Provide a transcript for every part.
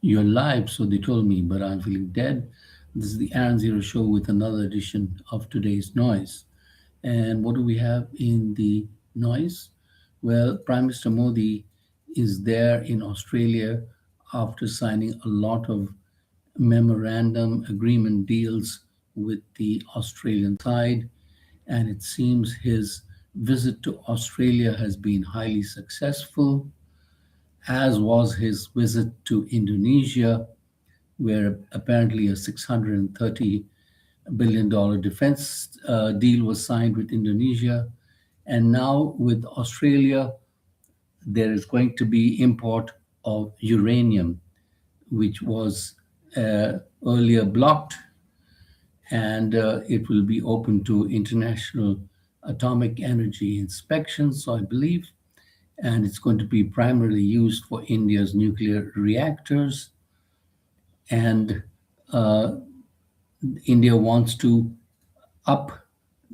You're live, so they told me, but I'm feeling dead. This is the Aaron Zero Show with another edition of today's noise. And what do we have in the noise? Well, Prime Minister Modi is there in Australia after signing a lot of memorandum agreement deals with the Australian side. And it seems his visit to Australia has been highly successful, as was his visit to Indonesia, where apparently a $630 billion defense deal was signed with Indonesia. And now with Australia, there is going to be import of uranium, which was earlier blocked, and it will be open to international atomic energy inspections, so I believe. And it's going to be primarily used for India's nuclear reactors. And uh, India wants to up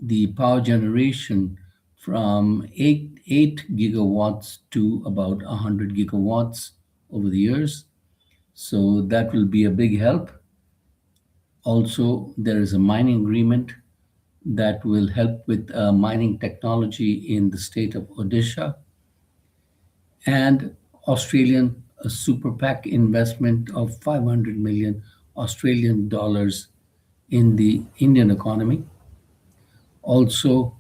the power generation from 8 gigawatts to about 100 gigawatts over the years. So that will be a big help. Also, there is a mining agreement that will help with mining technology in the state of Odisha, and Australian super PAC investment of 500 million Australian dollars in the Indian economy. Also,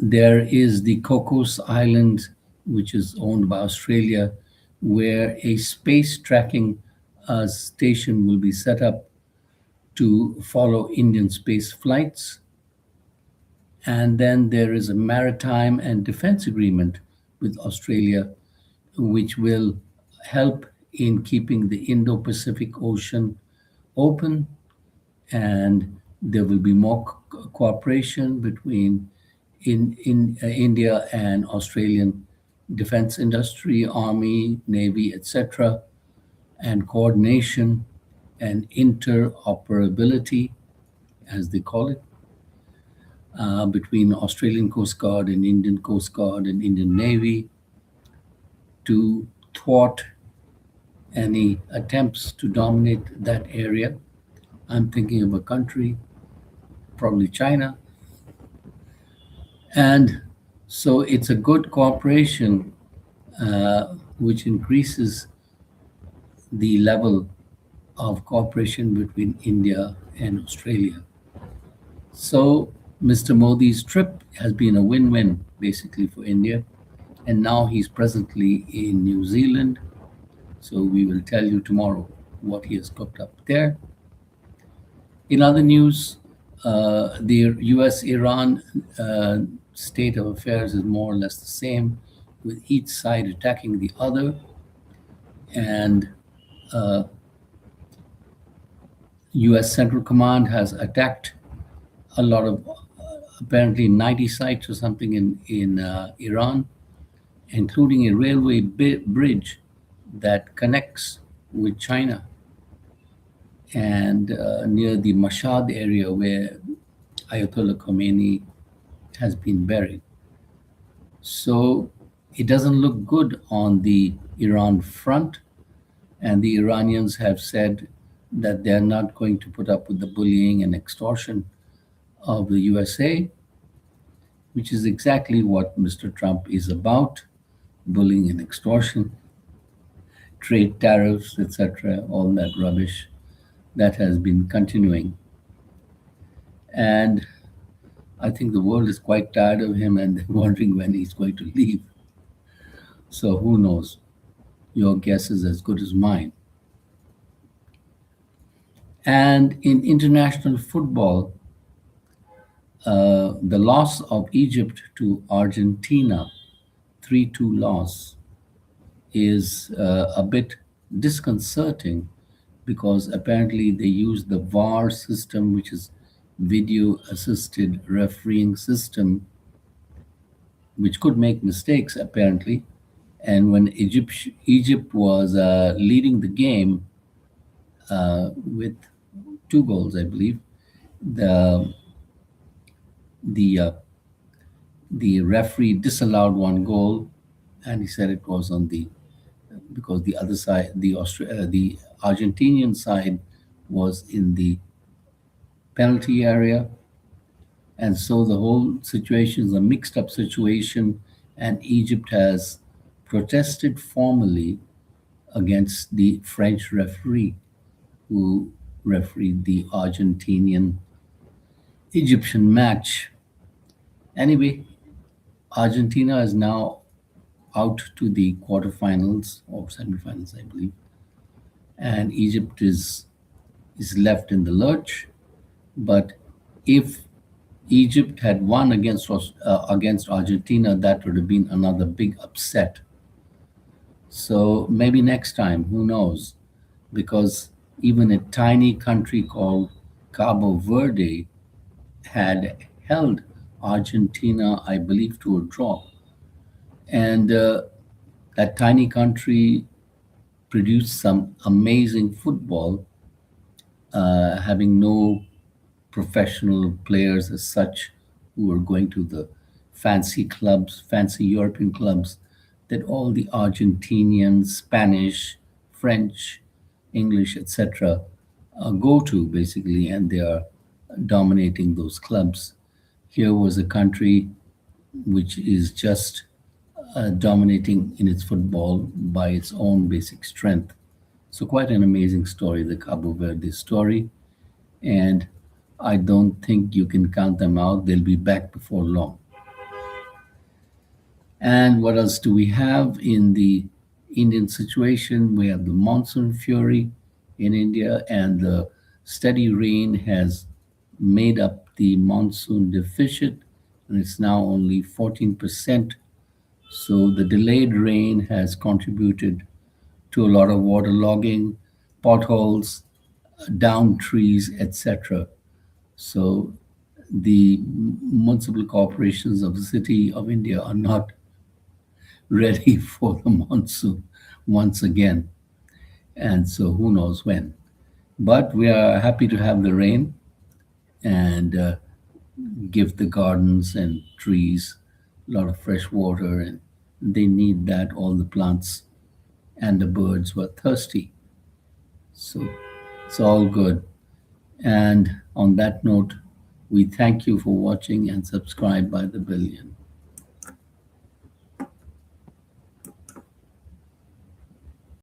there is the Cocos Island, which is owned by Australia, where a space tracking station will be set up to follow Indian space flights. And then there is a maritime and defense agreement with Australia, which will help in keeping the Indo Pacific Ocean open. And there will be more cooperation between India and Australian defense industry, army, navy, etc., and coordination and interoperability, as they call it, between Australian Coast Guard and Indian Coast Guard and Indian Navy to thwart any attempts to dominate that area. I'm thinking of a country, probably China. And so it's a good cooperation which increases the level of cooperation between India and Australia. So Mr. Modi's trip has been a win win basically for India. And now he's presently in New Zealand. So we will tell you tomorrow what he has cooked up there. In other news, the US Iran state of affairs is more or less the same, with each side attacking the other. And US Central Command has attacked a lot of, apparently 90 sites or something in Iran, including a railway bridge that connects with China, and near the Mashhad area where Ayatollah Khomeini has been buried. So it doesn't look good on the Iran front, and the Iranians have said that they're not going to put up with the bullying and extortion of the USA, which is exactly what Mr. Trump is about: bullying and extortion, trade tariffs, etc., all that rubbish that has been continuing. And I think the world is quite tired of him and they're wondering when he's going to leave. So who knows? Your guess is as good as mine. And in international football, the loss of Egypt to Argentina, 3-2 loss, is a bit disconcerting because apparently they use the VAR system, which is video assisted refereeing system, which could make mistakes apparently. And when Egypt was leading the game with 2 goals, I believe, the the uh, the referee disallowed 1 goal, and he said it was on the because the other side, the Argentinian side, was in the penalty area, and so the whole situation is a mixed up situation, and Egypt has protested formally against the French referee who refereed the Argentinian Egyptian match. Anyway, Argentina is now out to the quarterfinals or semifinals, I believe, and Egypt is left in the lurch. But if Egypt had won against Argentina, that would have been another big upset. So maybe next time, who knows? Because even a tiny country called Cabo Verde had held Argentina, I believe, to a draw. And that tiny country produced some amazing football, having no professional players as such who were going to the fancy clubs, fancy European clubs that all the Argentinian, Spanish, French, English, etc., go to basically, and they are dominating those clubs. Here was a country which is just dominating in its football by its own basic strength. So, quite an amazing story, the Cabo Verde story. And I don't think you can count them out. They'll be back before long. And what else do we have in the Indian situation? We have the monsoon fury in India, and the steady rain has made up the monsoon deficit, and it's now only 14%. So the delayed rain has contributed to a lot of waterlogging, potholes, downed trees, etc. So the municipal corporations of the city of India are not ready for the monsoon once again. And so who knows when. But we are happy to have the rain and give the gardens and trees a lot of fresh water, and they need that. All the plants and the birds were thirsty. So it's all good. And on that note, we thank you for watching and subscribe by the billion.